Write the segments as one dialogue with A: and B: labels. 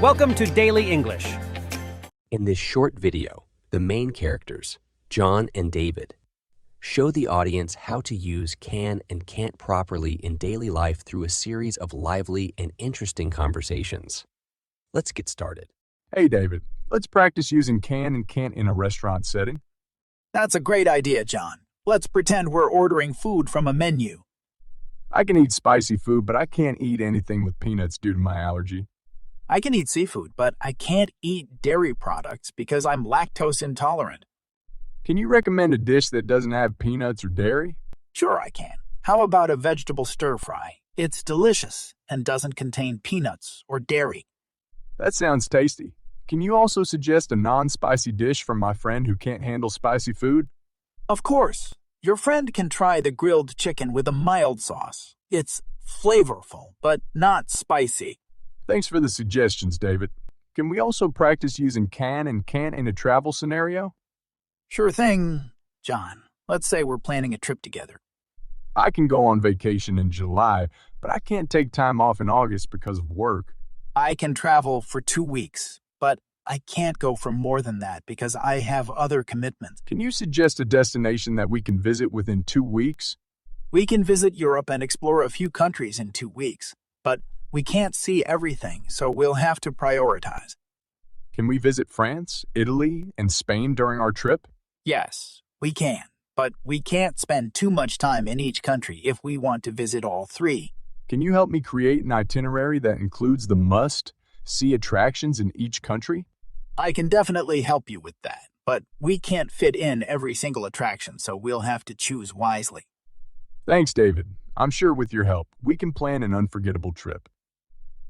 A: Welcome to Daily English.
B: In this short video, the main characters, John and David, show the audience how to use can and can't properly in daily life through a series of lively and interesting conversations. Let's get started.
C: Hey, David, let's practice using can and can't in a restaurant setting.
D: That's a great idea, John. Let's pretend we're ordering food from a menu.
C: I can eat spicy food, but I can't eat anything with peanuts due to my allergy.
D: I can eat seafood, but I can't eat dairy products because I'm lactose intolerant.
C: Can you recommend a dish that doesn't have peanuts or dairy?
D: Sure, I can. How about a vegetable stir-fry? It's delicious and doesn't contain peanuts or dairy.
C: That sounds tasty. Can you also suggest a non-spicy dish for my friend who can't handle spicy food?
D: Of course. Your friend can try the grilled chicken with a mild sauce. It's flavorful, but not spicy.
C: Thanks for the suggestions, David. Can we also practice using can and can't in a travel scenario?
D: Sure thing, John. Let's say we're planning a trip together.
C: I can go on vacation in July, but I can't take time off in August because of work.
D: I can travel for 2 weeks, but I can't go for more than that because I have other commitments.
C: Can you suggest a destination that we can visit within 2 weeks?
D: We can visit Europe and explore a few countries in 2 weeks, but we can't see everything, so we'll have to prioritize.
C: Can we visit France, Italy, and Spain during our trip?
D: Yes, we can, but we can't spend too much time in each country if we want to visit all 3.
C: Can you help me create an itinerary that includes the must-see attractions in each country?
D: I can definitely help you with that, but we can't fit in every single attraction, so we'll have to choose wisely.
C: Thanks, David. I'm sure with your help, we can plan an unforgettable trip.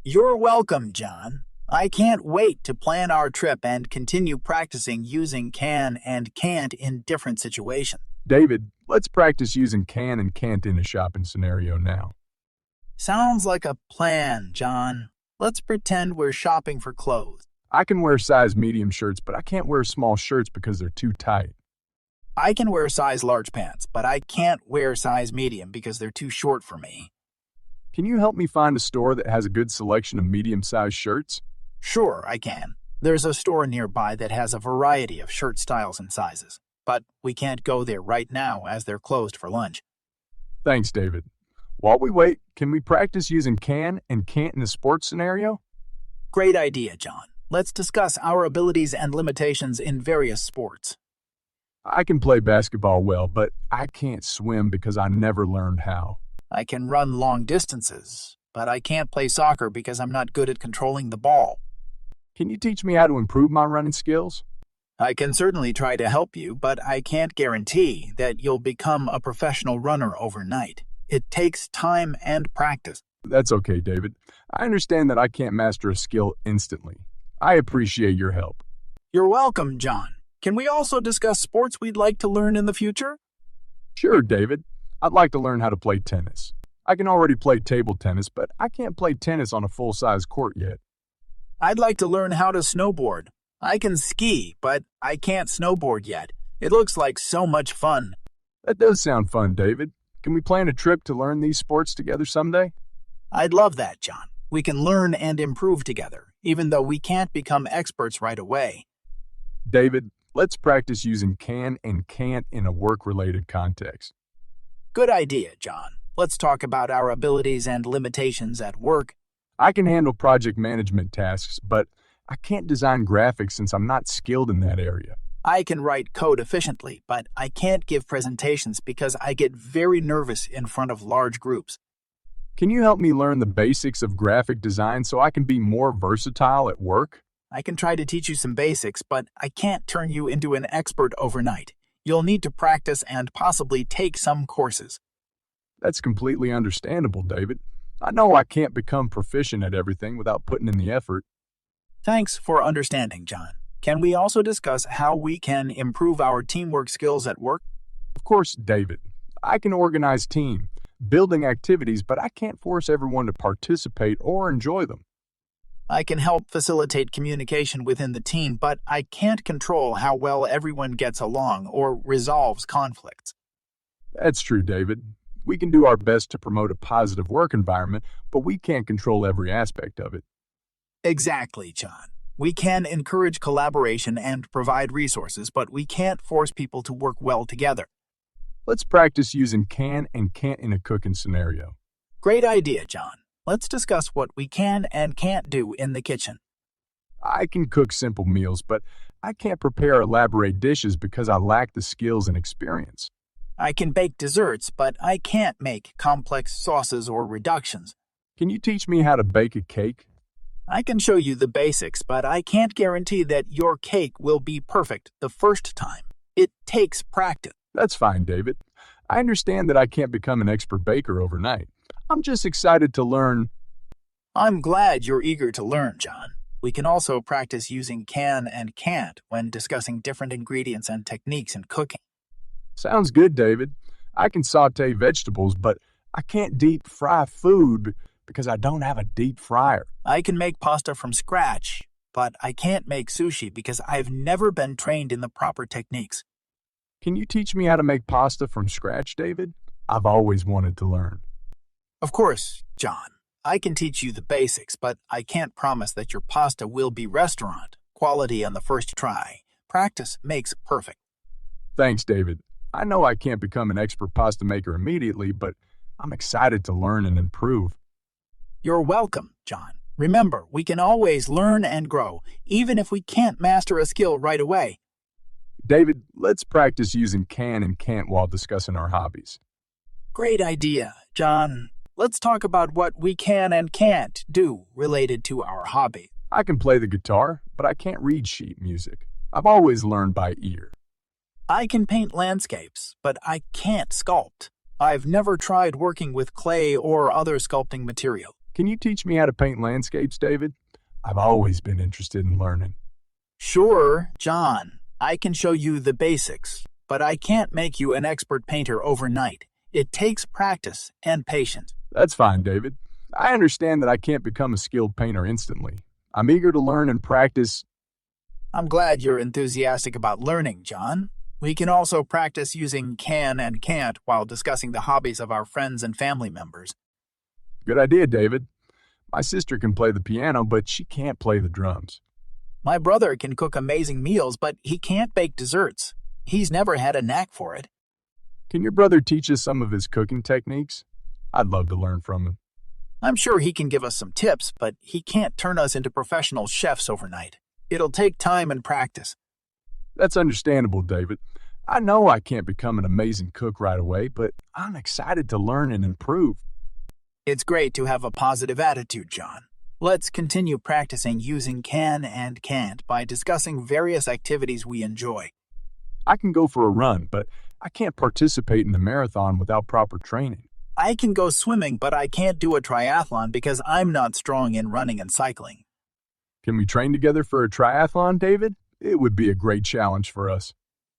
D: You're welcome, John. I can't wait to plan our trip and continue practicing using can and can't in different situations.
C: David, let's practice using can and can't in a shopping scenario now.
D: Sounds like a plan, John. Let's pretend we're shopping for clothes.
C: I can wear size medium shirts, but I can't wear small shirts because they're too tight.
D: I can wear size large pants, but I can't wear size medium because they're too short for me.
C: Can you help me find a store that has a good selection of medium-sized shirts?
D: Sure, I can. There's a store nearby that has a variety of shirt styles and sizes, but we can't go there right now as they're closed for lunch.
C: Thanks, David. While we wait, can we practice using can and can't in a sports scenario?
D: Great idea, John. Let's discuss our abilities and limitations in various sports.
C: I can play basketball well, but I can't swim because I never learned how.
D: I can run long distances, but I can't play soccer because I'm not good at controlling the ball.
C: Can you teach me how to improve my running skills?
D: I can certainly try to help you, but I can't guarantee that you'll become a professional runner overnight. It takes time and practice.
C: That's okay, David. I understand that I can't master a skill instantly. I appreciate your help.
D: You're welcome, John. Can we also discuss sports we'd like to learn in the future?
C: Sure, David. I'd like to learn how to play tennis. I can already play table tennis, but I can't play tennis on a full-size court yet.
D: I'd like to learn how to snowboard. I can ski, but I can't snowboard yet. It looks like so much fun.
C: That does sound fun, David. Can we plan a trip to learn these sports together someday?
D: I'd love that, John. We can learn and improve together, even though we can't become experts right away.
C: David, let's practice using can and can't in a work-related context.
D: Good idea, John. Let's talk about our abilities and limitations at work.
C: I can handle project management tasks, but I can't design graphics since I'm not skilled in that area.
D: I can write code efficiently, but I can't give presentations because I get very nervous in front of large groups.
C: Can you help me learn the basics of graphic design so I can be more versatile at work?
D: I can try to teach you some basics, but I can't turn you into an expert overnight. You'll need to practice and possibly take some courses.
C: That's completely understandable, David. I know I can't become proficient at everything without putting in the effort.
D: Thanks for understanding, John. Can we also discuss how we can improve our teamwork skills at work?
C: Of course, David. I can organize building activities, but I can't force everyone to participate or enjoy them.
D: I can help facilitate communication within the team, but I can't control how well everyone gets along or resolves conflicts.
C: That's true, David. We can do our best to promote a positive work environment, but we can't control every aspect of it.
D: Exactly, John. We can encourage collaboration and provide resources, but we can't force people to work well together.
C: Let's practice using can and can't in a cooking scenario.
D: Great idea, John. Let's discuss what we can and can't do in the kitchen.
C: I can cook simple meals, but I can't prepare elaborate dishes because I lack the skills and experience.
D: I can bake desserts, but I can't make complex sauces or reductions.
C: Can you teach me how to bake a cake?
D: I can show you the basics, but I can't guarantee that your cake will be perfect the first time. It takes practice.
C: That's fine, David. I understand that I can't become an expert baker overnight. I'm just excited to learn.
D: I'm glad you're eager to learn, John. We can also practice using can and can't when discussing different ingredients and techniques in cooking.
C: Sounds good, David. I can saute vegetables, but I can't deep fry food because I don't have a deep fryer.
D: I can make pasta from scratch, but I can't make sushi because I've never been trained in the proper techniques.
C: Can you teach me how to make pasta from scratch, David? I've always wanted to learn.
D: Of course, John. I can teach you the basics, but I can't promise that your pasta will be restaurant quality on the first try. Practice makes perfect.
C: Thanks, David. I know I can't become an expert pasta maker immediately, but I'm excited to learn and improve.
D: You're welcome, John. Remember, we can always learn and grow, even if we can't master a skill right away.
C: David, let's practice using can and can't while discussing our hobbies.
D: Great idea, John. Let's talk about what we can and can't do related to our hobby.
C: I can play the guitar, but I can't read sheet music. I've always learned by ear.
D: I can paint landscapes, but I can't sculpt. I've never tried working with clay or other sculpting material.
C: Can you teach me how to paint landscapes, David? I've always been interested in learning.
D: Sure, John. I can show you the basics, but I can't make you an expert painter overnight. It takes practice and patience.
C: That's fine, David. I understand that I can't become a skilled painter instantly. I'm eager to learn and practice.
D: I'm glad you're enthusiastic about learning, John. We can also practice using can and can't while discussing the hobbies of our friends and family members.
C: Good idea, David. My sister can play the piano, but she can't play the drums.
D: My brother can cook amazing meals, but he can't bake desserts. He's never had a knack for it.
C: Can your brother teach us some of his cooking techniques? I'd love to learn from him.
D: I'm sure he can give us some tips, but he can't turn us into professional chefs overnight. It'll take time and practice.
C: That's understandable, David. I know I can't become an amazing cook right away, but I'm excited to learn and improve.
D: It's great to have a positive attitude, John. Let's continue practicing using can and can't by discussing various activities we enjoy.
C: I can go for a run, but I can't participate in a marathon without proper training.
D: I can go swimming, but I can't do a triathlon because I'm not strong in running and cycling.
C: Can we train together for a triathlon, David? It would be a great challenge for us.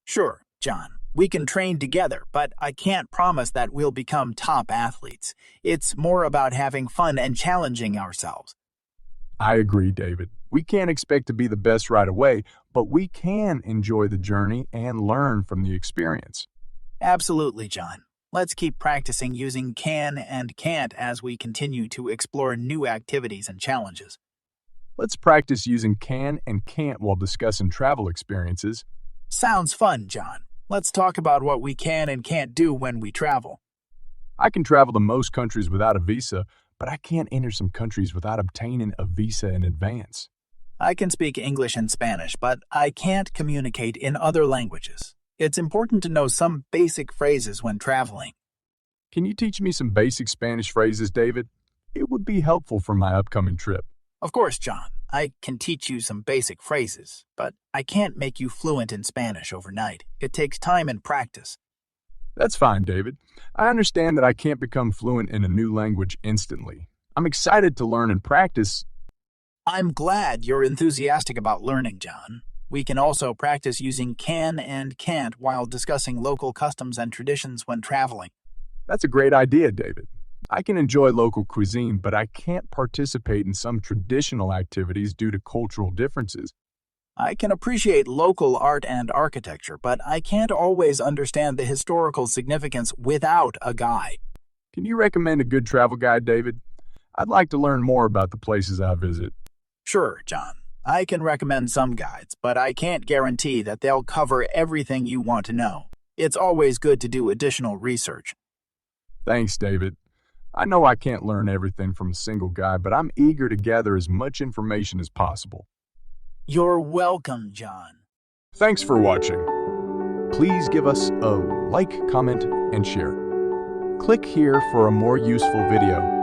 D: Sure, John. We can train together, but I can't promise that we'll become top athletes. It's more about having fun and challenging ourselves.
C: I agree, David. We can't expect to be the best right away, but we can enjoy the journey and learn from the experience.
D: Absolutely, John. Let's keep practicing using can and can't as we continue to explore new activities and challenges.
C: Let's practice using can and can't while discussing travel experiences.
D: Sounds fun, John. Let's talk about what we can and can't do when we travel.
C: I can travel to most countries without a visa, but I can't enter some countries without obtaining a visa in advance.
D: I can speak English and Spanish, but I can't communicate in other languages. It's important to know some basic phrases when traveling.
C: Can you teach me some basic Spanish phrases, David? It would be helpful for my upcoming trip.
D: Of course, John. I can teach you some basic phrases, but I can't make you fluent in Spanish overnight. It takes time and practice.
C: That's fine, David. I understand that I can't become fluent in a new language instantly. I'm excited to learn and practice.
D: I'm glad you're enthusiastic about learning, John. We can also practice using can and can't while discussing local customs and traditions when traveling.
C: That's a great idea, David. I can enjoy local cuisine, but I can't participate in some traditional activities due to cultural differences.
D: I can appreciate local art and architecture, but I can't always understand the historical significance without a guide.
C: Can you recommend a good travel guide, David? I'd like to learn more about the places I visit.
D: Sure, John. I can recommend some guides, but I can't guarantee that they'll cover everything you want to know. It's always good to do additional research.
C: Thanks, David. I know I can't learn everything from a single guide, but I'm eager to gather as much information as possible.
D: You're welcome, John.
C: Thanks for watching. Please give us a like, comment, and share. Click here for a more useful video.